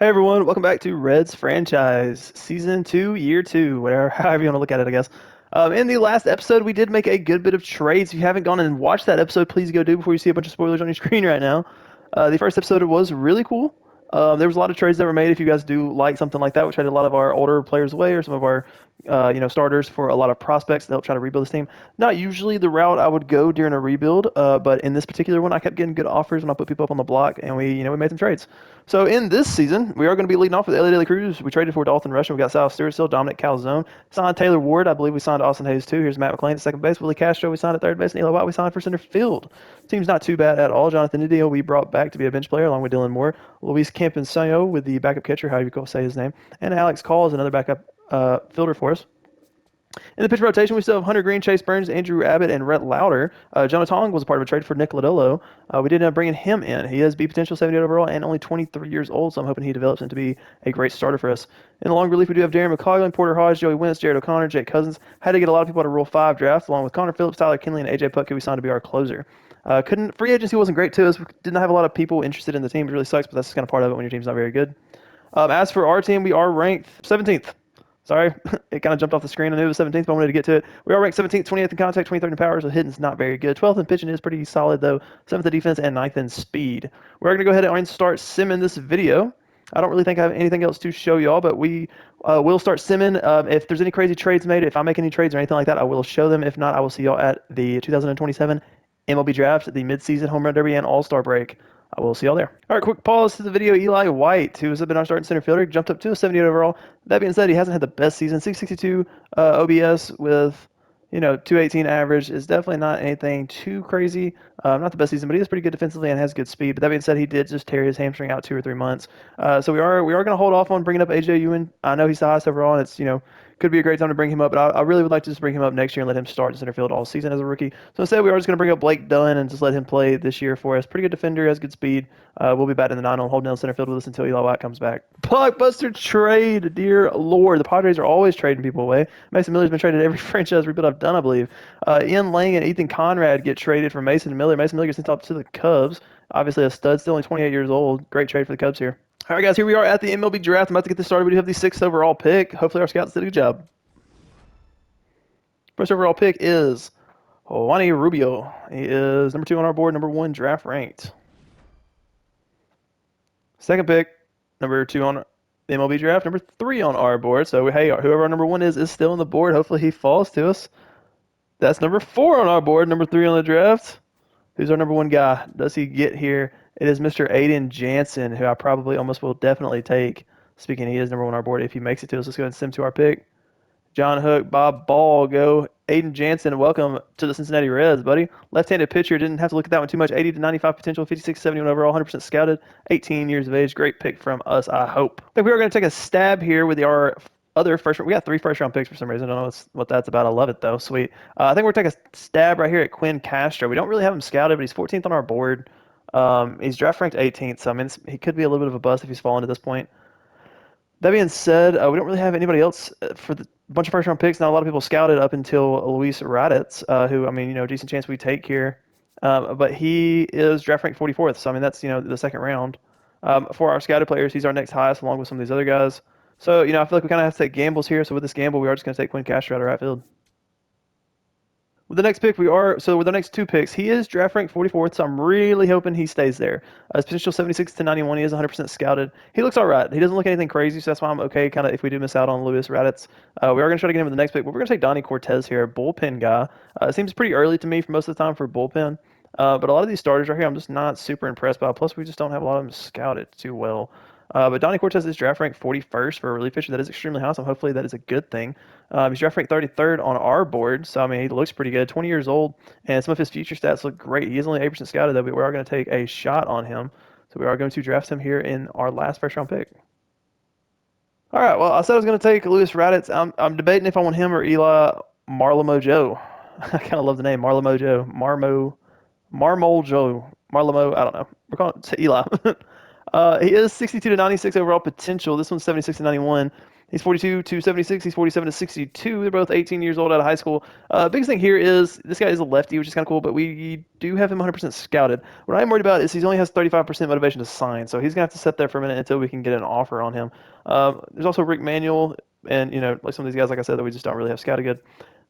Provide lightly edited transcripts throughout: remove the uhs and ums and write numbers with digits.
Hey everyone, welcome back to Reds Franchise Season 2, Year 2, whatever, however you want to look at it, I guess. In the last episode, we did make a good bit of trades. If you haven't gone and watched that episode, please go do before you see a bunch of spoilers on your screen right now. The first episode was really cool. There was a lot of trades that were made. If you guys do like something like that, we traded a lot of our older players away or some of our starters for a lot of prospects to help try to rebuild this team. Not usually the route I would go during a rebuild, but in this particular one, I kept getting good offers when I put people up on the block, and we made some trades. So in this season, we are going to be leading off with Elliot Daily Cruz. We traded for Dalton Rushing. We got Sal Stewart still, Dominic Calzone. Signed Taylor Ward. I believe we signed Austin Hayes too. Here's Matt McClain at second base. Willie Castro we signed at third base. And Eli White we signed for center field. Team's not too bad at all. Jonathan Nidio we brought back to be a bench player along with Dylan Moore. Luis Campusano with the backup catcher, however you say his name. And Alex Call is another backup fielder for us. In the pitch rotation, we still have Hunter Greene, Chase Burns, Andrew Abbott, and Rhett Lauder. Jonah Tong was a part of a trade for Nick Lodolo. We did end up bringing him in. He has B potential, 78 overall, and only 23 years old, so I'm hoping he develops into be a great starter for us. In the long relief, we do have Darren McCoglin, Porter Hodge, Joey Wentz, Jared O'Connor, Jake Cousins. Had to get a lot of people out of Rule 5 draft, along with Connor Phillips, Tyler Kinley, and AJ Puck, who we signed to be our closer. Free agency wasn't great to us. We didn't have a lot of people interested in the team. It really sucks, but that's kind of part of it when your team's not very good. As for our team, we are ranked 17th. Sorry, it kind of jumped off the screen. I knew it was 17th, but I wanted to get to it. We are ranked 17th, 28th in contact, 23rd in power, so hitting's not very good. 12th in pitching is pretty solid, though. 7th in defense and 9th in speed. We're going to go ahead and start simming this video. I don't really think I have anything else to show y'all, but we will start simming. If there's any crazy trades made, if I make any trades or anything like that, I will show them. If not, I will see y'all at the 2027 MLB Draft, the midseason home run derby, and all-star break. I will see y'all there. All right, quick pause to the video. Eli White, who has been our starting center fielder, jumped up to a 78 overall. That being said, he hasn't had the best season. 662 OBS with 218 average is definitely not anything too crazy. Not the best season, but he is pretty good defensively and has good speed. But that being said, he did just tear his hamstring out 2 or 3 months. So we are going to hold off on bringing up AJ Ewan. I know he's the highest overall, and it's could be a great time to bring him up, but I really would like to just bring him up next year and let him start in center field all season as a rookie. So instead, we are just going to bring up Blake Dunn and just let him play this year for us. Pretty good defender, has good speed. We'll be batting the 9 on holding down center field with us until Eli White comes back. Blockbuster trade, dear Lord. The Padres are always trading people away. Mason Miller's been traded every franchise rebuild I've done, I believe. Ian Lang and Ethan Conrad get traded for Mason Miller. Mason Miller gets sent off to the Cubs. Obviously a stud, still only 28 years old. Great trade for the Cubs here. All right, guys, here we are at the MLB draft. I'm about to get this started. We do have the 6th overall pick. Hopefully our scouts did a good job. First overall pick is Juani Rubio. He is number 2 on our board, number 1 draft ranked. Second pick, number 2 on the MLB draft, number 3 on our board. So, hey, whoever our number 1 is still on the board. Hopefully he falls to us. That's number 4 on our board, number 3 on the draft. Who's our number 1 guy? Does he get here? It is Mr. Aiden Jansen, who I probably almost will definitely take. Speaking, he is number 1 on our board if he makes it to us. Let's go ahead and send him to our pick. John Hook, Bob Ball, go. Aiden Jansen, welcome to the Cincinnati Reds, buddy. Left-handed pitcher, didn't have to look at that one too much. 80 to 95 potential, 56, 71 overall, 100% scouted, 18 years of age. Great pick from us, I hope. I think we are going to take a stab here with our other first round. We got 3 first-round picks for some reason. I don't know what that's about. I love it, though. Sweet. I think we're going to take a stab right here at Quinn Castro. We don't really have him scouted, but he's 14th on our board. He's draft ranked 18th, so I mean, he could be a little bit of a bust if he's fallen at this point. That being said, we don't really have anybody else for the bunch of first-round picks. Not a lot of people scouted up until Luis Raditz, who, I mean, decent chance we take here. But he is draft ranked 44th, so, I mean, that's, the second round. For our scouted players, he's our next highest, along with some of these other guys. So, I feel like we kind of have to take gambles here. So with this gamble, we are just going to take Quinn Castro out of right field. With the next pick, with the next 2 picks, he is draft ranked 44th, so I'm really hoping he stays there. His potential 76 to 91, he is 100% scouted. He looks all right. He doesn't look anything crazy, so that's why I'm okay kind of if we do miss out on Luis Raditz. We are going to try to get him with the next pick, but we're going to take Donnie Cortez here, bullpen guy. It seems pretty early to me for most of the time for bullpen, but a lot of these starters right here I'm just not super impressed by. Plus, we just don't have a lot of them scouted too well. But Donnie Cortez is draft ranked 41st for a relief pitcher. That is extremely high, so hopefully that is a good thing. He's draft ranked 33rd on our board, so I mean, he looks pretty good. 20 years old, and some of his future stats look great. He is only 8% scouted, though, but we are going to take a shot on him. So we are going to draft him here in our last first-round pick. All right, well, I said I was going to take Luis Raditz. I'm debating if I want him or Eli Marlamo Joe. I kind of love the name, Marlamo Joe. Marmol Joe. Marlamo, I don't know. We're calling it Eli. He is 62 to 96 overall potential. This one's 76 to 91. He's 42 to 76. He's 47 to 62. They're both 18 years old out of high school. Biggest thing here is this guy is a lefty, which is kind of cool, but we do have him 100% scouted. What I'm worried about is he only has 35% motivation to sign, so he's going to have to sit there for a minute until we can get an offer on him. There's also Rick Manuel, and like some of these guys, like I said, that we just don't really have scouted good.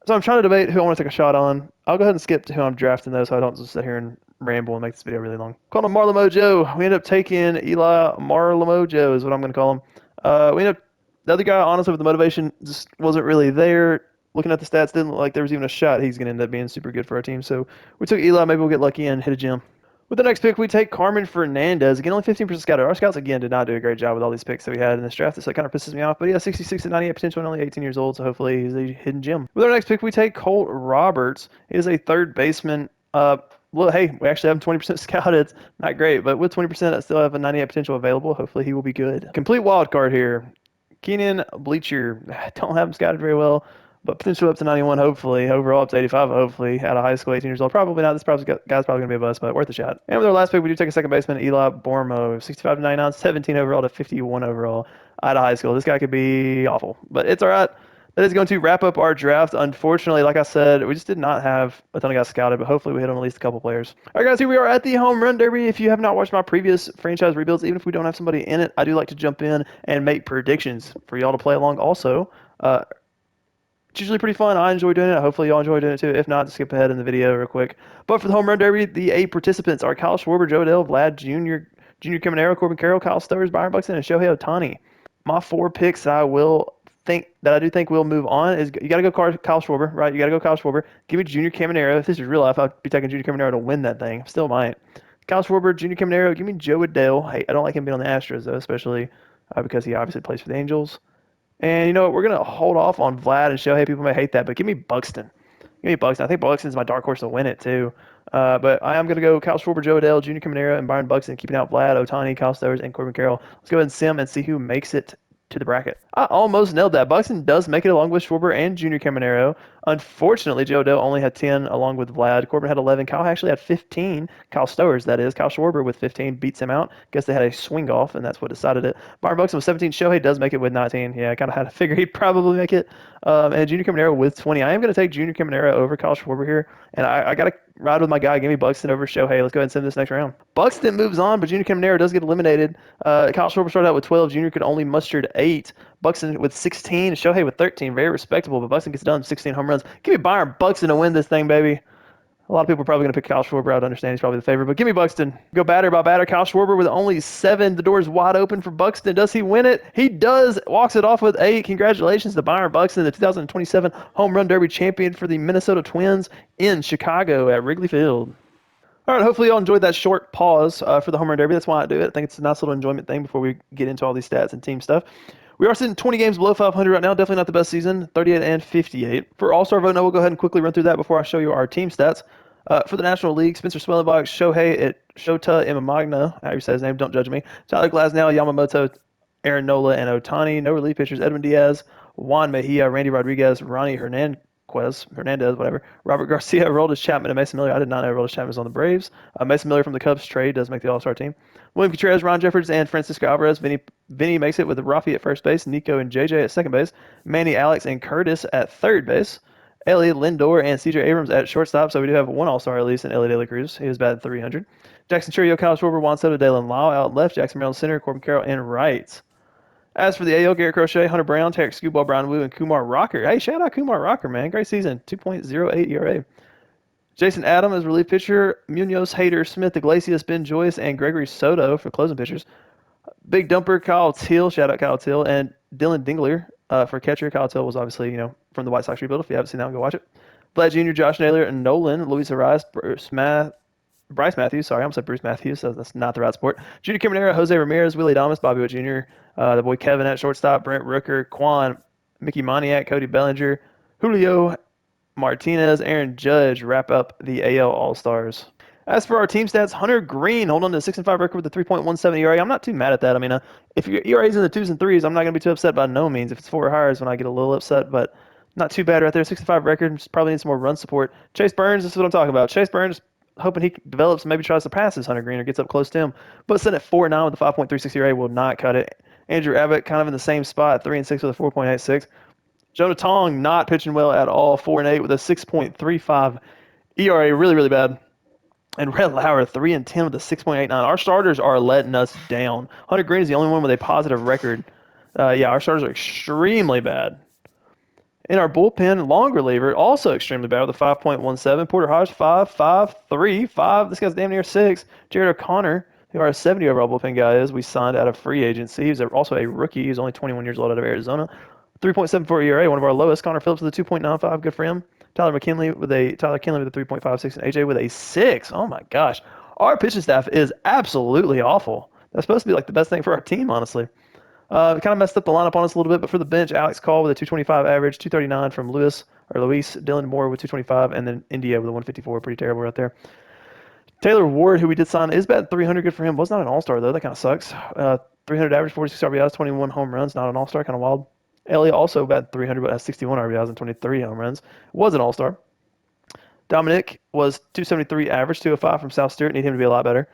So I'm trying to debate who I want to take a shot on. I'll go ahead and skip to who I'm drafting though, so I don't just sit here and ramble and make this video really long. Call him Marla Mojo. We end up taking Eli Marla Mojo is what I'm going to call him. We end up the other guy, honestly, with the motivation just wasn't really there. Looking at the stats, didn't look like there was even a shot he's going to end up being super good for our team. So we took Eli. Maybe we'll get lucky and hit a gym. With the next pick, we take Carmen Fernandez. Again, only 15% scouted. Our scouts, again, did not do a great job with all these picks that we had in this draft. So it kind of pisses me off. But he has 66 and 98 potential and only 18 years old. So hopefully he's a hidden gem. With our next pick, we take Colt Roberts. He is a third baseman. Well, hey, we actually have him 20% scouted. It's not great, but with 20%, I still have a 98 potential available. Hopefully he will be good. Complete wild card here. Keenan Bleacher. Don't have him scouted very well, but potential up to 91, hopefully. Overall up to 85, hopefully. Out of high school, 18 years old. Probably not. This guy's probably going to be a bust, but worth a shot. And with our last pick, we do take a second baseman, Eli Bormo. 65 to 99, 17 overall to 51 overall out of high school. This guy could be awful, but it's all right. That is going to wrap up our draft. Unfortunately, like I said, we just did not have a ton of guys scouted, but hopefully we hit on at least a couple players. All right, guys, here we are at the Home Run Derby. If you have not watched my previous franchise rebuilds, even if we don't have somebody in it, I do like to jump in and make predictions for y'all to play along also. It's usually pretty fun. I enjoy doing it. Hopefully y'all enjoy doing it too. If not, just skip ahead in the video real quick. But for the Home Run Derby, the 8 participants are Kyle Schwarber, Joe Adell, Vlad Jr., Junior Caminero, Corbin Carroll, Kyle Stowers, Byron Buxton, and Shohei Ohtani. My 4 picks I do think will move on is you got to go Kyle Schwarber, right? You got to go Kyle Schwarber. Give me Junior Caminero. If this is real life, I'd be taking Junior Caminero to win that thing. Still might. Kyle Schwarber, Junior Caminero. Give me Joe Adell. Hey, I don't like him being on the Astros though, especially because he obviously plays for the Angels. And you know what? We're gonna hold off on Vlad and Shohei. People may hate that, but give me Buxton. Give me Buxton. I think Buxton's my dark horse to win it too. But I am gonna go Kyle Schwarber, Joe Adell, Junior Caminero, and Byron Buxton, keeping out Vlad, Ohtani, Kyle Stowers, and Corbin Carroll. Let's go ahead and sim and see who makes it to the bracket. I almost nailed that. Buxton does make it along with Schwarber and Junior Caminero. Unfortunately, Joe Dell only had 10 along with Vlad. Corbin had 11. Kyle actually had 15. Kyle Stowers, that is. Kyle Schwarber with 15 beats him out. Guess they had a swing off, and that's what decided it. Byron Buxton with 17. Shohei does make it with 19. Yeah, I kind of had to figure he'd probably make it. And Junior Caminero with 20. I am going to take Junior Caminero over Kyle Schwarber here, and I got to ride with my guy. Give me Buxton over Shohei. Let's go ahead and send this next round. Buxton moves on, but Junior Caminero does get eliminated. Kyle Schwarber started out with 12. Junior could only mustered 8. Buxton with 16. Shohei with 13. Very respectable, but Buxton gets done 16 home runs. Give me Byron Buxton to win this thing, baby. A lot of people are probably going to pick Kyle Schwarber. I would understand he's probably the favorite, but give me Buxton. Go batter by batter. Kyle Schwarber with only 7. The door's wide open for Buxton. Does he win it? He does. Walks it off with 8. Congratulations to Byron Buxton, the 2027 Home Run Derby champion for the Minnesota Twins in Chicago at Wrigley Field. All right, hopefully y'all enjoyed that short pause for the Home Run Derby. That's why I do it. I think it's a nice little enjoyment thing before we get into all these stats and team stuff. We are sitting 20 games below 500 right now. Definitely not the best season, 38 and 58. For All-Star vote, now we'll go ahead and quickly run through that before I show you our team stats. For the National League, Spencer Swellenbach, Shohei Shota Imamagna, how you say his name, don't judge me. Tyler Glasnow, Yamamoto, Aaron Nola, and Ohtani. No relief pitchers, Edwin Diaz, Juan Mejia, Randy Rodriguez, Ronnie Hernandez, whatever. Robert Garcia, Aroldis Chapman, and Mason Miller. I did not know Aroldis Chapman was on the Braves. Mason Miller from the Cubs trade does make the All-Star team. William Contreras, Ron Jeffords, and Francisco Alvarez. Vinny makes it with Rafi at first base, Nico and JJ at second base, Manny, Alex, and Curtis at third base. Elliot Lindor and CJ Abrams at shortstop. So we do have one All-Star at least in Elliot De La Cruz. He was batting 300. Jackson Churio, Kyle Schwarber, Juan Soto, Dalen Lau out left. Jackson Maryland center, Corbin Carroll in right. As for the AL, Garrett Crochet, Hunter Brown, Tarek Skubal, Brian Wu, and Kumar Rocker. Hey, shout out Kumar Rocker, man. Great season. 2.08 ERA. Jason Adam as relief pitcher. Munoz, Hader, Smith, Iglesias, Ben Joyce, and Gregory Soto for closing pitchers. Big dumper, Kyle Till. Shout out Kyle Till. And Dylan Dingler for catcher. Kyle Till was obviously, from the White Sox rebuild. If you haven't seen that one, go watch it. Vlad Jr., Josh Naylor, and Nolan, Luis Arias, Bryce Matthews. Sorry, I almost said Bruce Matthews. So that's not the right sport. Junior Caminero, Jose Ramirez, Willie Adames, Bobby Witt Jr., the boy Kevin at shortstop, Brent Rooker, Quan, Mickey Moniak, Cody Bellinger, Julio Martinez, Aaron Judge wrap up the AL All-Stars. As for our team stats, Hunter Greene holding on to a 6-5 record with a 3.17 ERA. I'm not too mad at that. I mean, if your ERA's in the 2s and 3s, I'm not going to be too upset by no means. If it's 4 or higher is when I get a little upset, but not too bad right there. 6-5 record. Just probably need some more run support. Chase Burns, this is what I'm talking about. Chase Burns hoping he develops and maybe tries to pass his Hunter Greene or gets up close to him. But sitting at 4.9 with a 5.36 ERA will not cut it. Andrew Abbott kind of in the same spot, 3-6 with a 4.86. Jonah Tong not pitching well at all, 4-8 with a 6.35 ERA, really, really bad. And Red Lauer, 3-10 with a 6.89. Our starters are letting us down. Hunter Greene is the only one with a positive record. Yeah, our starters are extremely bad. In our bullpen, long reliever, also extremely bad with a 5.17. Porter Hodge, 5.5, 5. This guy's damn near 6. Jared O'Connor, who our 70 overall bullpen guy is, we signed out of free agency. He's also a rookie. He's only 21 years old out of Arizona. 3.74 ERA, one of our lowest. Connor Phillips with a 2.95, good for him. Tyler Kinley with a 3.56, and AJ with a 6. Oh my gosh, our pitching staff is absolutely awful. That's supposed to be like the best thing for our team, honestly. Kind of messed up the lineup on us a little bit, but for the bench, Alex Call with a 225 average, 239 from Luis, Dylan Moore with 225, and then India with a 154. Pretty terrible right there. Taylor Ward, who we did sign, is batting 300. Good for him. Was not an all-star, though. That kind of sucks. 300 average, 46 RBIs, 21 home runs. Not an all-star. Kind of wild. Elliott also batted 300, but has 61 RBIs and 23 home runs. Was an all-star. Dominic was 273 average, 205 from South Stewart. Need him to be a lot better.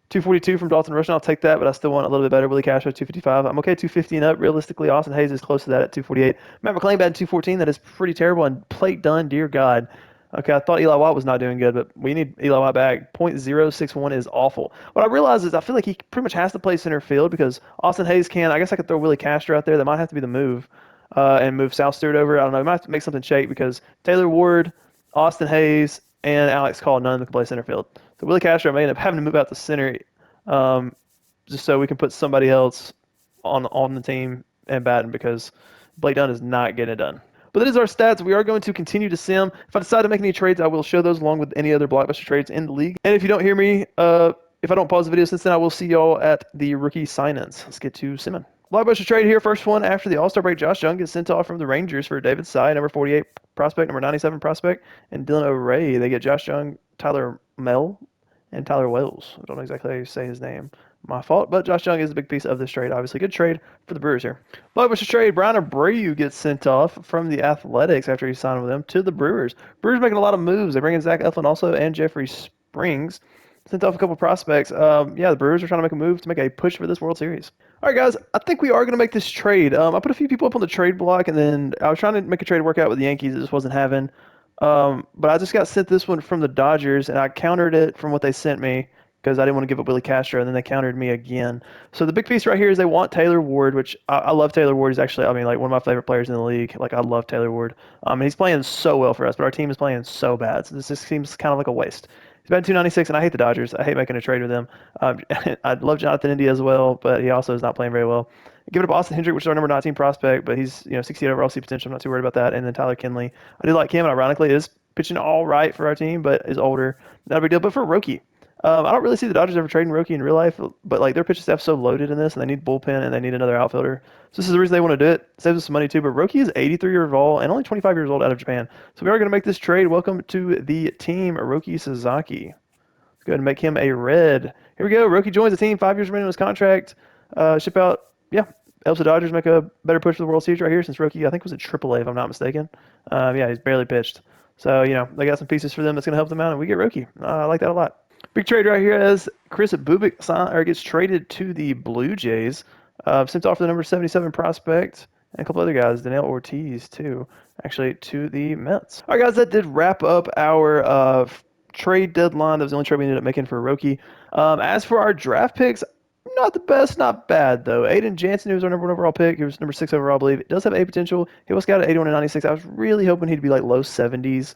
242 from Dalton Rushing. I'll take that, but I still want a little bit better. Willie Castro, 255. I'm okay 250 and up. Realistically, Austin Hayes is close to that at 248. Matt McClain batting 214. That is pretty terrible. And plate done, dear God. Okay, I thought Eli Watt was not doing good, but we need Eli Watt back. .061 is awful. What I realize is I feel like he pretty much has to play center field because Austin Hayes can. I guess I could throw Willie Castro out there. That might have to be the move and move South Stewart over. I don't know. I might have to make something shake because Taylor Ward, Austin Hayes, and Alex Call, none of them can play center field. So Willie Castro may end up having to move out to center just so we can put somebody else on the team and batting because Blake Dunn is not getting it done. But that is our stats. We are going to continue to sim. If I decide to make any trades, I will show those along with any other blockbuster trades in the league. And if you don't hear me, if I don't pause the video since then, I will see y'all at the rookie sign-ins. Let's get to simming. Blockbuster trade here. First one after the All-Star break. Josh Jung gets sent off from the Rangers for David Sy, number 48 prospect, number 97 prospect, and Dylan O'Ray. They get Josh Jung, Tyler Mell, and Tyler Wells. I don't know exactly how you say his name. My fault, but Josh Jung is a big piece of this trade. Obviously, good trade for the Brewers here. Blockbuster trade. Brian Abreu gets sent off from the Athletics after he signed with them to the Brewers. Brewers making a lot of moves. They bring in Zach Eflin also and Jeffrey Springs. Sent off a couple prospects. Yeah, the Brewers are trying to make a move to make a push for this World Series. All right, guys, I think we are going to make this trade. I put a few people up on the trade block, and then I was trying to make a trade work out with the Yankees. It just wasn't having. But I just got sent this one from the Dodgers, and I countered it from what they sent me because I didn't want to give up Willie Castro, and then they countered me again. So the big piece right here is they want Taylor Ward, which I love Taylor Ward. He's actually, I mean, like one of my favorite players in the league. Like, I love Taylor Ward. And he's playing so well for us, but our team is playing so bad. So this just seems kind of like a waste. He's batting 296, and I hate the Dodgers. I hate making a trade with them. I love Jonathan India as well, but he also is not playing very well. Give it up Austin Hendrick, which is our number 19 prospect, but he's 68 overall C potential. I'm not too worried about that. And then Tyler Kinley. I do like him, and ironically is pitching all right for our team, but is older. Not a big deal. But for Roki, I don't really see the Dodgers ever trading Roki in real life, but like their pitching staff's so loaded in this, and they need bullpen, and they need another outfielder. So this is the reason they want to do it. Saves us some money too. But Roki is 83 years old and only 25 years old out of Japan. So we are going to make this trade. Welcome to the team, Roki Sasaki. Let's go ahead and make him a red. Here we go. Roki joins the team. 5 years remaining on his contract. Ship out. Yeah. Helps the Dodgers make a better push for the World Series right here since Roki, I think, was at AAA, if I'm not mistaken. Yeah, he's barely pitched. So, they got some pieces for them that's going to help them out, and we get Roki. I like that a lot. Big trade right here as Chris Bubik gets traded to the Blue Jays. Sent off the number 77 prospect and a couple other guys, Daniel Ortiz, too, actually, to the Mets. All right, guys, that did wrap up our trade deadline. That was the only trade we ended up making for Roki. As for our draft picks, not the best, not bad, though. Aiden Jansen, who was our number 1 overall pick, he was number 6 overall, I believe. It does have A potential. He was scouted at 81 and 96. I was really hoping he'd be like low 70s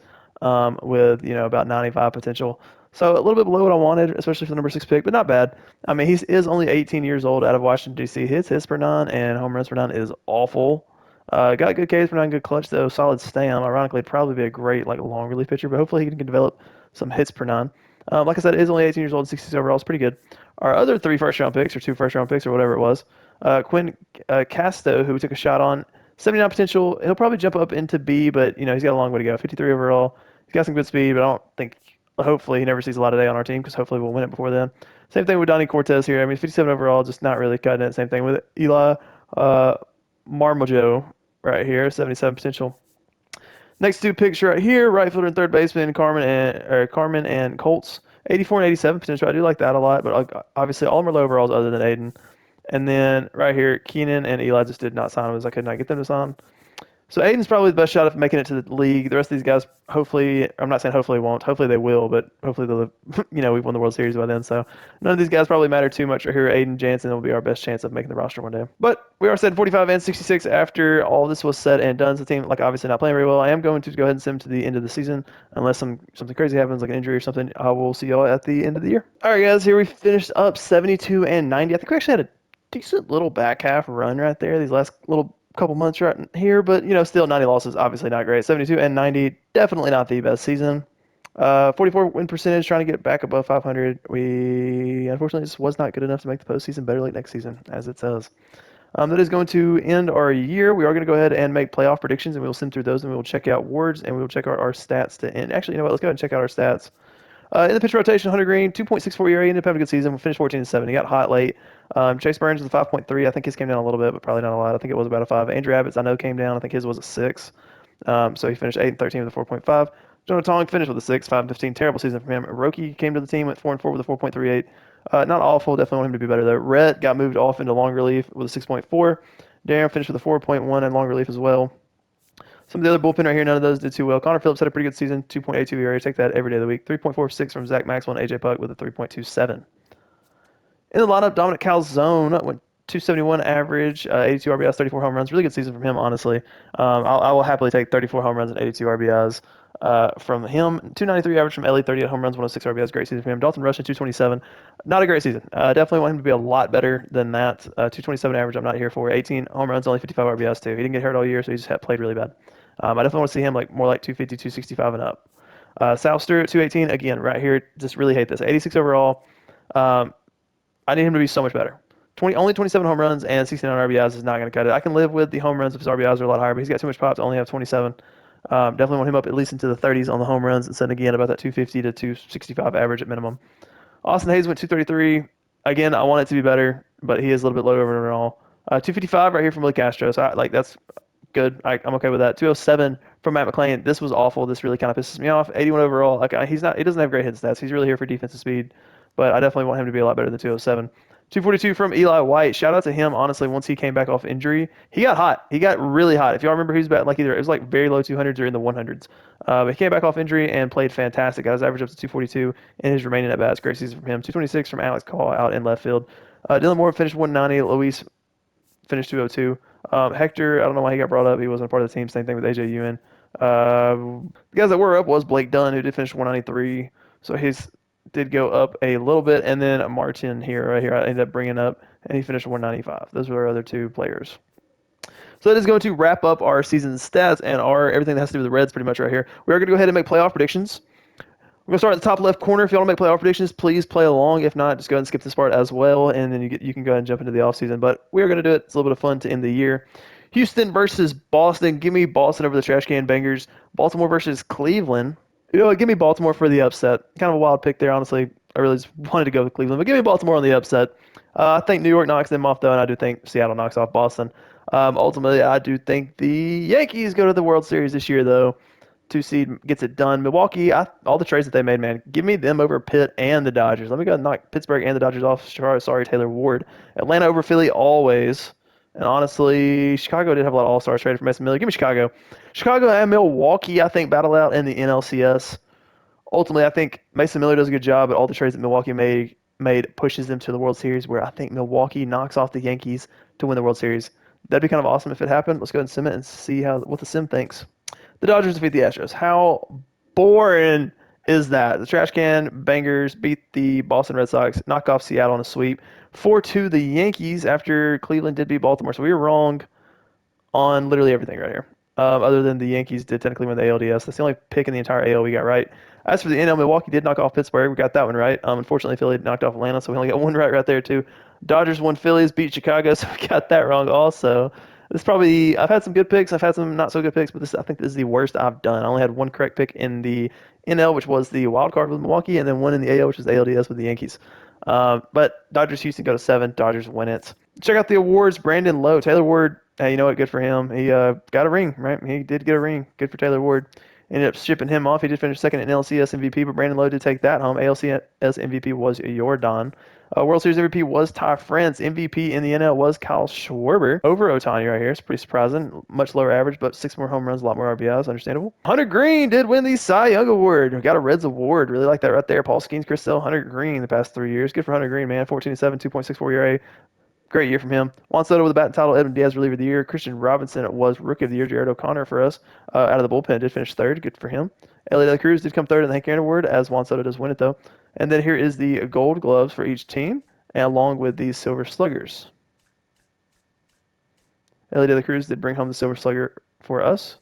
with, about 95 potential. So a little bit below what I wanted, especially for the number 6 pick, but not bad. I mean, he is only 18 years old out of Washington, D.C. Hits per nine and home runs per nine is awful. Got good Ks per nine, good clutch, though. Solid stam. Ironically, it'd probably be a great long relief pitcher, but hopefully he can develop some hits per nine. Like I said, is only 18 years old, 66 overall. It's pretty good. Our other 3 first-round picks, or 2 first-round picks, or whatever it was, Quinn Casto, who we took a shot on, 79 potential. He'll probably jump up into B, but he's got a long way to go. 53 overall. He's got some good speed, but I don't think. Hopefully, he never sees a lot of day on our team because hopefully we'll win it before then. Same thing with Donnie Cortez here. I mean, 57 overall, just not really cutting it. Same thing with Eli Marmojo right here, 77 potential. Next 2 picks right here, right fielder and third baseman, Carmen and Colts. 84 and 87 potential. I do like that a lot, but obviously all of them are low overalls other than Aiden. And then right here, Keenan and Eli just did not sign him as I could not get them to sign. So Aiden's probably the best shot of making it to the league. The rest of these guys, hopefully, I'm not saying hopefully won't. Hopefully they will, but hopefully they'll, we've won the World Series by then. So none of these guys probably matter too much right here. Aiden Jansen will be our best chance of making the roster one day. But we are set 45 and 66 after all this was said and done. So the team, like obviously not playing very well. I am going to go ahead and send them to the end of the season unless something crazy happens, like an injury or something. I will see y'all at the end of the year. All right, guys, here we finished up 72 and 90. I think we actually had a decent little back half run right there. These last little couple months right here, but still 90 losses, obviously not great. 72 and 90, definitely not the best season. 44 win percentage, trying to get back above 500. We unfortunately just was not good enough to make the postseason. Better late next season, as it says. That is going to end our year. We are going to go ahead and make playoff predictions, and we will send through those, and we will check out awards, and we will check out our stats to end. Actually, you know what? Let's go ahead and check out our stats. In the pitch rotation, Hunter Greene, 2.64 ERA, ended up having a good season. We finished 14 and 7. He got hot late. Chase Burns was a 5.3. I think his came down a little bit, but probably not a lot. I think it was about a 5. Andrew Abbott's, I know, came down. I think his was a 6. So he finished 8 and 13 with a 4.5. Jonah Tong finished with a 6, 5 and 15. Terrible season for him. Roki came to the team, went 4 and 4 with a 4.38. Not awful. Definitely want him to be better, though. Rhett got moved off into long relief with a 6.4. Darren finished with a 4.1 and long relief as well. Some of the other bullpen right here, none of those did too well. Connor Phillips had a pretty good season, 2.82 ERA. Take that every day of the week. 3.46 from Zach Maxwell and AJ Puck with a 3.27. In the lineup, Dominic Calzone went 271 average, 82 RBIs, 34 home runs. Really good season from him, honestly. I will happily take 34 home runs and 82 RBIs from him. 293 average from Ellie, 38 home runs, 106 RBIs. Great season for him. Dalton Rushing, 227. Not a great season. Definitely want him to be a lot better than that. 227 average, I'm not here for. 18 home runs, only 55 RBIs, too. He didn't get hurt all year, so he just played really bad. I definitely want to see him more like 250, 265 and up. Sal Stewart, 218. Again, right here, just really hate this. 86 overall. I need him to be so much better. Only 27 home runs and 69 RBIs is not going to cut it. I can live with the home runs if his RBIs are a lot higher, but he's got too much pop to only have 27. Definitely want him up at least into the 30s on the home runs instead, again, about that 250 to 265 average at minimum. Austin Hayes went 233. Again, I want it to be better, but he is a little bit low overall. 255 right here from Willie Castro. So that's good. I'm okay with that. 207 from Matt McClain. This was awful. This really kind of pisses me off. 81 overall. He doesn't have great hit stats. He's really here for defensive speed, but I definitely want him to be a lot better than 207. 242 from Eli White. Shout out to him, honestly, once he came back off injury. He got hot. He got really hot. If y'all remember, he was batting it was very low 200s or in the 100s. But he came back off injury and played fantastic. Got his average up to 242 in his remaining at-bats. Great season from him. 226 from Alex Call out in left field. Dylan Moore finished 190. Luis finished 202. Hector, I don't know why he got brought up. He wasn't a part of the team. Same thing with AJ Ewan. The guys that were up was Blake Dunn, who did finish 193. So his did go up a little bit. And then Martin right here, I ended up bringing up, and he finished 195. Those were our other two players. So that is going to wrap up our season stats and everything that has to do with the Reds pretty much right here. We are going to go ahead and make playoff predictions. We're going to start at the top left corner. If you want to make playoff predictions, please play along. If not, just go ahead and skip this part as well, and then you can go ahead and jump into the offseason. But we are going to do it. It's a little bit of fun to end the year. Houston versus Boston. Give me Boston over the trash can bangers. Baltimore versus Cleveland. You know what? Give me Baltimore for the upset. Kind of a wild pick there, honestly. I really just wanted to go with Cleveland, but give me Baltimore on the upset. I think New York knocks them off, though, and I do think Seattle knocks off Boston. Ultimately, I do think the Yankees go to the World Series this year, though. 2 seed gets it done. Milwaukee, all the trades that they made, man, give me them over Pitt and the Dodgers. Let me go and knock Pittsburgh and the Dodgers off. Sorry, Taylor Ward. Atlanta over Philly always. And honestly, Chicago did have a lot of all-stars traded for Mason Miller. Give me Chicago. Chicago and Milwaukee, I think, battle out in the NLCS. Ultimately, I think Mason Miller does a good job, but all the trades that Milwaukee made pushes them to the World Series, where I think Milwaukee knocks off the Yankees to win the World Series. That'd be kind of awesome if it happened. Let's go ahead and sim it and see what the sim thinks. The Dodgers defeat the Astros. How boring is that? The trash can bangers beat the Boston Red Sox, knock off Seattle on a sweep. 4-2 the Yankees after Cleveland did beat Baltimore. So we were wrong on literally everything right here. Other than the Yankees did technically win the ALDS. That's the only pick in the entire AL we got right. As for the NL, Milwaukee did knock off Pittsburgh. We got that one right. Unfortunately, Philly knocked off Atlanta, so we only got one right there, too. Dodgers won Phillies, beat Chicago, so we got that wrong also. I've had some good picks. I've had some not so good picks, but I think this is the worst I've done. I only had one correct pick in the NL, which was the wild card with Milwaukee, and then one in the AL, which was the ALDS with the Yankees. But Dodgers Houston go to 7. Dodgers win it. Check out the awards. Brandon Lowe, Taylor Ward. Hey, you know what? Good for him. He got a ring, right? He did get a ring. Good for Taylor Ward. Ended up shipping him off. He did finish second in LCS MVP, but Brandon Lowe did take that home. ALCS MVP was Jordan. World Series MVP was Ty France. MVP in the NL was Kyle Schwarber over Ohtani right here. It's pretty surprising. Much lower average, but 6 more home runs, a lot more RBIs. Understandable. Hunter Greene did win the Cy Young Award. We got a Reds award. Really like that right there. Paul Skeens, Chris Sale, Hunter Greene the past 3 years. Good for Hunter Greene, man. 14-7, 2.64 ERA. Great year from him. Juan Soto with the batting title. Edwin Diaz reliever of the year. Christian Robinson was rookie of the year. Jared O'Connor for us out of the bullpen did finish third. Good for him. Elliot De La Cruz did come third in the Hank Aaron Award, as Juan Soto does win it though. And then here is the gold gloves for each team, and along with the silver sluggers. Elliot De La Cruz did bring home the silver slugger for us.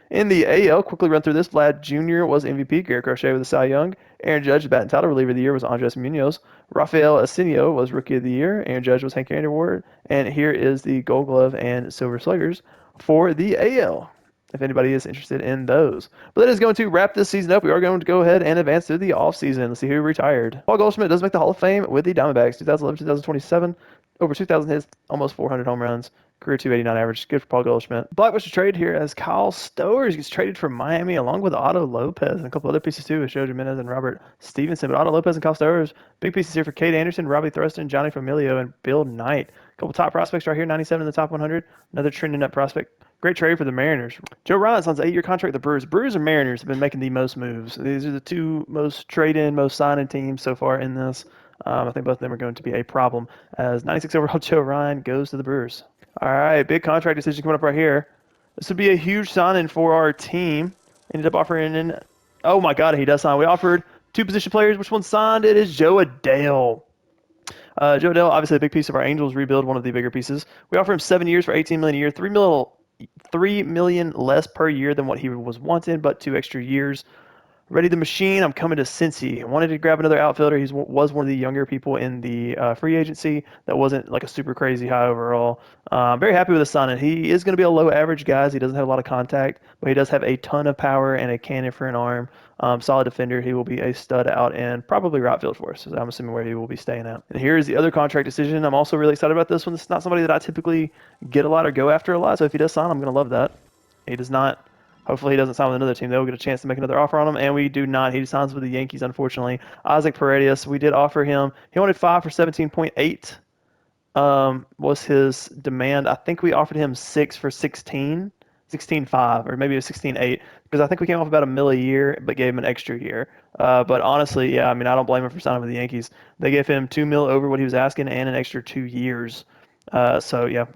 In the AL, quickly run through this. Vlad Jr. was MVP. Garrett Crochet with the Cy Young. Aaron Judge, the batting title reliever of the year, was Andres Munoz. Rafael Asenio was Rookie of the Year. Aaron Judge was Hank Aaron Award. And here is the Gold Glove and Silver Sluggers for the AL, if anybody is interested in those. But that is going to wrap this season up. We are going to go ahead and advance through the offseason. Let's see who retired. Paul Goldschmidt does make the Hall of Fame with the Diamondbacks. 2011-2027, over 2,000 hits, almost 400 home runs. Career 289 average. Good for Paul Goldschmidt. Blackbush trade here as Kyle Stowers gets traded from Miami along with Otto Lopez and a couple other pieces too, with Joe Jimenez and Robert Stevenson. But Otto Lopez and Kyle Stowers, big pieces here for Cade Anderson, Robbie Threston, Johnny Familio, and Bill Knight. A couple top prospects right here, 97 in the top 100. Another trending up prospect. Great trade for the Mariners. Joe Ryan signs an 8-year contract with the Brewers. Brewers and Mariners have been making the most moves. These are the two most trade-in, most sign-in teams so far in this. I think both of them are going to be a problem as 96 overall Joe Ryan goes to the Brewers. All right, big contract decision coming up right here. This would be a huge sign-in for our team. Ended up offering in. Oh my God, he does sign. We offered 2 position players. Which one signed? It is Joe Adele. Joe Adele, obviously a big piece of our Angels rebuild, one of the bigger pieces. We offer him 7 years for $18 million a year, $3 million less per year than what he was wanting, but 2 extra years. Ready the machine. I'm coming to Cincy. I wanted to grab another outfielder. He was one of the younger people in the free agency that wasn't like a super crazy high overall. Very happy with the signing. He is going to be a low average guy. He doesn't have a lot of contact, but he does have a ton of power and a cannon for an arm. Solid defender. He will be a stud out and probably right field for us. So I'm assuming where he will be staying at. And here's the other contract decision. I'm also really excited about this one. It's not somebody that I typically get a lot or go after a lot. So if he does sign, I'm going to love that. He does not. Hopefully he doesn't sign with another team. They'll get a chance to make another offer on him, and we do not. He signs with the Yankees, unfortunately. Isaac Paredes, we did offer him. He wanted 5 for 17.8 was his demand. I think we offered him 6 for 16.5, or maybe it was 16.8, because I think we came off about $1 million a year, but gave him an extra year. But honestly, yeah, I mean, I don't blame him for signing with the Yankees. They gave him $2 million over what he was asking and an extra 2 years. So yeah.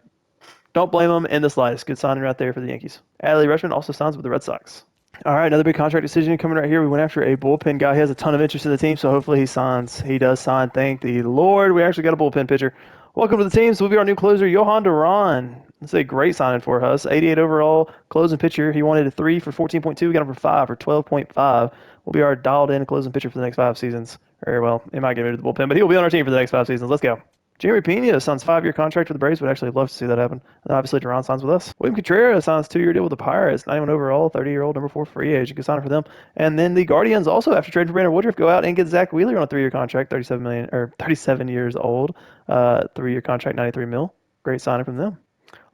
Don't blame him in the slightest. Good signing right there for the Yankees. Adley Rutschman also signs with the Red Sox. All right, another big contract decision coming right here. We went after a bullpen guy. He has a ton of interest in the team, so hopefully he signs. He does sign. Thank the Lord. We actually got a bullpen pitcher. Welcome to the team. So we'll be our new closer, Johan Duran. That's a great signing for us. 88 overall closing pitcher. He wanted a 3 for 14.2. We got him for 5 for 12.5. Will be our dialed-in closing pitcher for the next 5 seasons. Very well. He might get rid of the bullpen, but he'll be on our team for the next 5 seasons. Let's go. Jeremy Pena signs 5-year contract with the Braves. Would actually love to see that happen. And obviously, Duran signs with us. William Contreras signs 2-year deal with the Pirates. 91 overall, 30-year-old, number 4 free agent. Good sign for them. And then the Guardians also, after trading for Brandon Woodruff, go out and get Zach Wheeler on a 3-year contract, 37 years old, 3-year contract, $93 million. Great signing from them.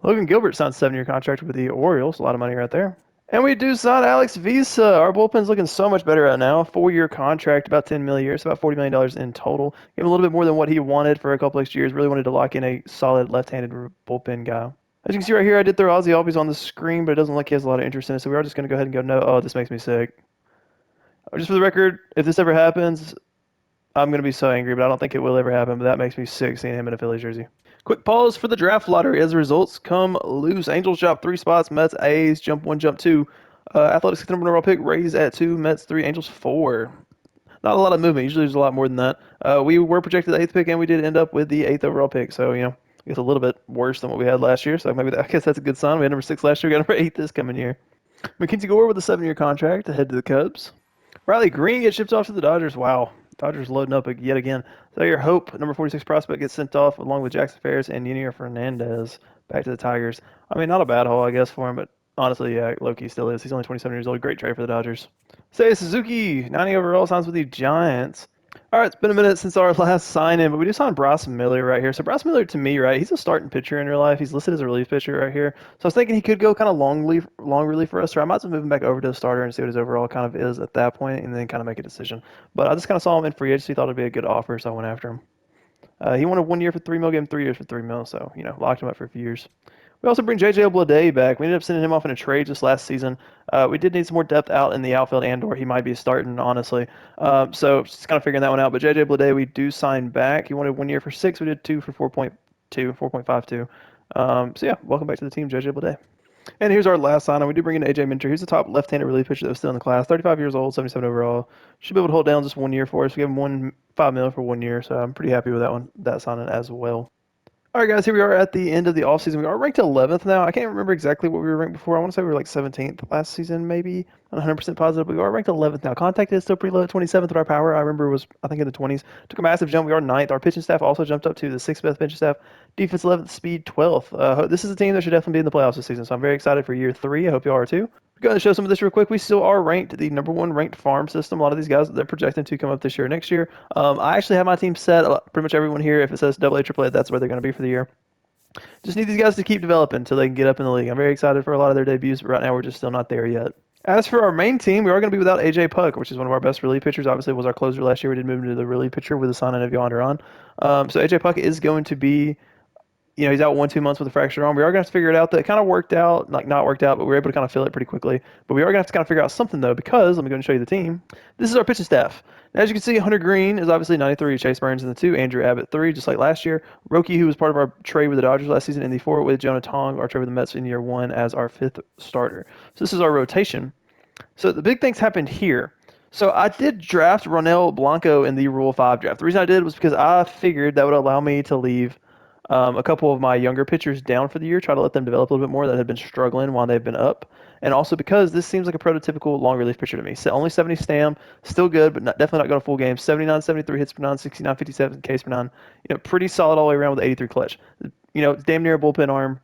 Logan Gilbert signed a 7-year contract with the Orioles. A lot of money right there. And we do sign Alex Visa. Our bullpen's looking so much better right now. 4-year contract, about $10 million a year, so about $40 million in total. Give him a little bit more than what he wanted for a couple extra years. Really wanted to lock in a solid left-handed bullpen guy. As you can see right here, I did throw Ozzy Albies on the screen, but it doesn't look like he has a lot of interest in it, so we are just going to go ahead and go no. Oh, this makes me sick. Just for the record, if this ever happens, I'm going to be so angry, but I don't think it will ever happen, but that makes me sick seeing him in a Phillies jersey. Quick pause for the draft lottery as the results come loose. Angels drop 3 spots, Mets, A's, jump 1, jump 2. Athletics get the number 1 overall pick, Rays at 2, Mets 3, Angels 4. Not a lot of movement. Usually there's a lot more than that. We were projected the 8th pick, and we did end up with the 8th overall pick. So, I guess a little bit worse than what we had last year. So maybe I guess that's a good sign. We had number 6 last year. We got number 8 this coming year. Mackenzie Gore with a 7-year contract to head to the Cubs. Riley Green gets shipped off to the Dodgers. Wow. Dodgers loading up yet again. So your Hope, number 46 prospect, gets sent off along with Jackson Ferris and Yunior Fernandez back to the Tigers. I mean, not a bad haul, I guess, for him, but honestly, yeah, low-key still is. He's only 27 years old. Great trade for the Dodgers. Seiya Suzuki, 90 overall, signs with the Giants. All right, it's been a minute since our last sign-in, but we do sign Bryce Miller right here. So Bryce Miller, to me, right, he's a starting pitcher in real life. He's listed as a relief pitcher right here. So I was thinking he could go kind of long relief for us. So I might as well move him back over to a starter and see what his overall kind of is at that point, and then kind of make a decision. But I just kind of saw him in free agency, thought it'd be a good offer, so I went after him. He wanted 1 year for 3 mil, gave him 3 years for 3 mil, so locked him up for a few years. We also bring J.J. Bleday back. We ended up sending him off in a trade just last season. We did need some more depth out in the outfield, and/or he might be starting, honestly. So just kind of figuring that one out. But J.J. Bleday, we do sign back. He wanted 1 year for 6. We did 2 for 4.2, 4.52. So yeah, welcome back to the team, J.J. Bleday. And here's our last sign. We do bring in A.J. Minter. He's the top left-handed relief pitcher that was still in the class. 35 years old, 77 overall. Should be able to hold down just 1 year for us. We gave him 5 mil for 1 year, so I'm pretty happy with that one, that signing as well. All right, guys, here we are at the end of the offseason. We are ranked 11th now. I can't remember exactly what we were ranked before. I want to say we were like 17th last season, maybe. I'm not 100% positive, but we are ranked 11th now. Contact is still pretty low at 27th with our power. I remember it was, I think, in the 20s. Took a massive jump. We are 9th. Our pitching staff also jumped up to the 6th best pitching staff. Defense 11th, speed 12th. This is a team that should definitely be in the playoffs this season, so I'm very excited for year 3. I hope you are too. We're going to show some of this real quick. We still are ranked the #1 ranked farm system. A lot of these guys, they're projecting to come up this year or next year. I actually have my team set. Pretty much everyone here, if it says AA, AAA, that's where they're going to be for the year. Just need these guys to keep developing until they can get up in the league. I'm very excited for a lot of their debuts, but right now we're just still not there yet. As for our main team, we are going to be without AJ Puk, which is one of our best relief pitchers. Obviously, was our closer last year. We did move him to the relief pitcher with the signing of Yonder on. So AJ Puk is going to be, he's out 1-2 months with a fractured arm. We are going to have to figure it out. That kind of worked out, like not worked out, but we were able to kind of fill it pretty quickly. But we are going to have to kind of figure out something though, because let me go and show you the team. This is our pitching staff. Now, as you can see, Hunter Greene is obviously 93, Chase Burns in the 2, Andrew Abbott 3, just like last year. Roki, who was part of our trade with the Dodgers last season, in the 4 with Jonah Tong, our trade with the Mets in year 1 as our 5th starter. So this is our rotation. So the big things happened here. So I did draft Ronel Blanco in the Rule 5 draft. The reason I did was because I figured that would allow me to leave a couple of my younger pitchers down for the year, try to let them develop a little bit more that had been struggling while they've been up. And also because this seems like a prototypical long relief pitcher to me. So only 70 stam, still good, but definitely not going to full game. 79, 73 hits per 9, 69, 57 Ks per 9. Pretty solid all the way around with 83 clutch. Damn near a bullpen arm,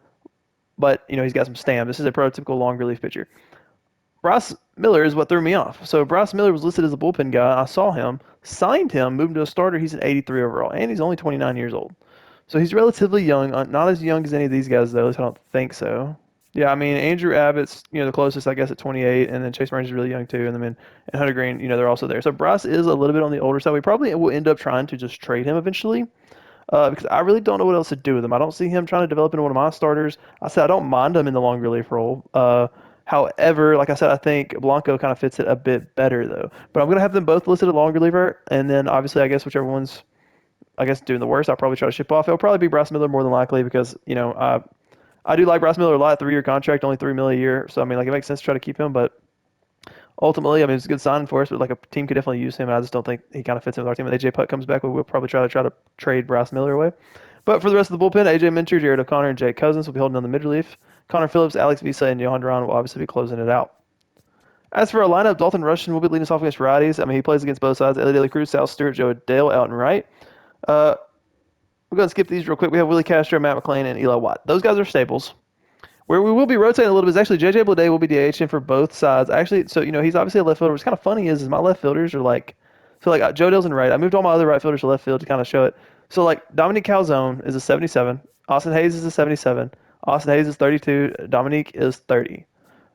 but he's got some stam. This is a prototypical long relief pitcher. Bryce Miller is what threw me off. So Bryce Miller was listed as a bullpen guy. I saw him, signed him, moved him to a starter. He's an 83 overall, and he's only 29 years old. So he's relatively young. Not as young as any of these guys, though. At least I don't think so. Yeah, I mean, Andrew Abbott's, the closest, I guess, at 28, and then Chase Burns is really young, too. And then and Hunter Greene, they're also there. So Bryce is a little bit on the older side. We probably will end up trying to just trade him eventually. Because I really don't know what else to do with him. I don't see him trying to develop into one of my starters. I said I don't mind him in the long relief role. However, like I said, I think Blanco kind of fits it a bit better, though. But I'm going to have them both listed at long reliever, and then obviously, I guess, whichever one's, doing the worst, I'll probably try to ship off. It'll probably be Bryce Miller more than likely because, I do like Bryce Miller a lot. 3-year contract, only 3 mil a year. So, I mean, it makes sense to try to keep him, but ultimately, I mean, it's a good signing for us, but a team could definitely use him. I just don't think he kind of fits in with our team. When AJ Putt comes back, we'll probably try to trade Bryce Miller away. But for the rest of the bullpen, AJ Minter, Jared O'Connor, and Jake Cousins will be holding down the mid relief. Connor Phillips, Alex Visa, and Johan Duran will obviously be closing it out. As for our lineup, Dalton Rushing will be leading us off against righties. I mean, he plays against both sides. Ellie De La Cruz, Sal Stewart, Joe Dale out and right. We're going to skip these real quick. We have Willie Castro, Matt McClain, and Eli Watt. Those guys are staples. Where we will be rotating a little bit is actually J.J. Bleday will be DHing for both sides. Actually, so, he's obviously a left fielder. What's kind of funny is my left fielders are Joe Dale's in right. I moved all my other right fielders to left field to kind of show it. So, Dominique Calzone is a 77. Austin Hayes is a 77. Austin Hayes is 32. Dominique is 30.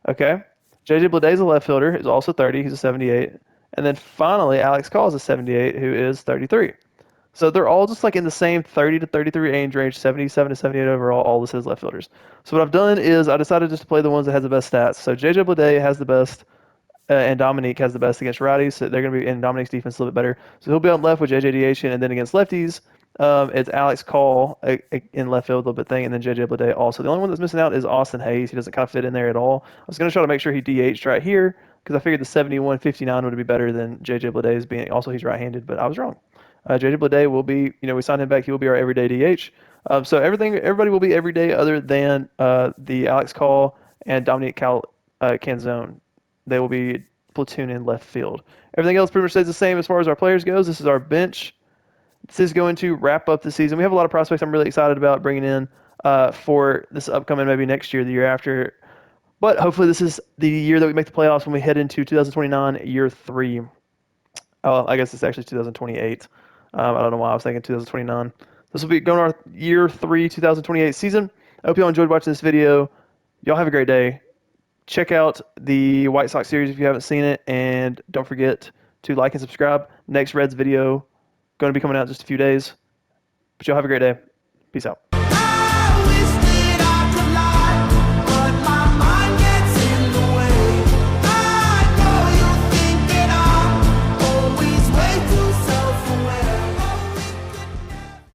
Okay? J.J. Bleday is a left fielder. Is also 30. He's a 78. And then finally, Alex Call is a 78, who is 33. So they're all just in the same 30 to 33 range, 77 to 78 overall, all listed as left fielders. So what I've done is I decided just to play the ones that has the best stats. So J.J. Bleday has the best, and Dominique has the best against righties. So they're going to be in Dominique's defense a little bit better. So he'll be on left with J.J. DH, and then against lefties, it's Alex Call in left field, a little bit thing, and then J.J. Bleday also. The only one that's missing out is Austin Hayes. He doesn't kind of fit in there at all. I was going to try to make sure he DH'd right here because I figured the 71-59 would be better than J.J. Bleday's being. Also, he's right-handed, but I was wrong. J.J. Bleday will be, we signed him back. He will be our everyday DH. So everybody will be everyday other than the Alex Call and Dominique Canzone. They will be platoon in left field. Everything else pretty much stays the same as far as our players goes. This is our bench. This is going to wrap up the season. We have a lot of prospects I'm really excited about bringing in for this upcoming, maybe next year, the year after. But hopefully this is the year that we make the playoffs when we head into 2029, year 3. Oh, I guess it's actually 2028. I don't know why I was thinking 2029. This will be going our year three, 2028 season. I hope y'all enjoyed watching this video. Y'all have a great day. Check out the White Sox series if you haven't seen it, and don't forget to like and subscribe. Next Reds video going to be coming out in just a few days. But y'all have a great day. Peace out.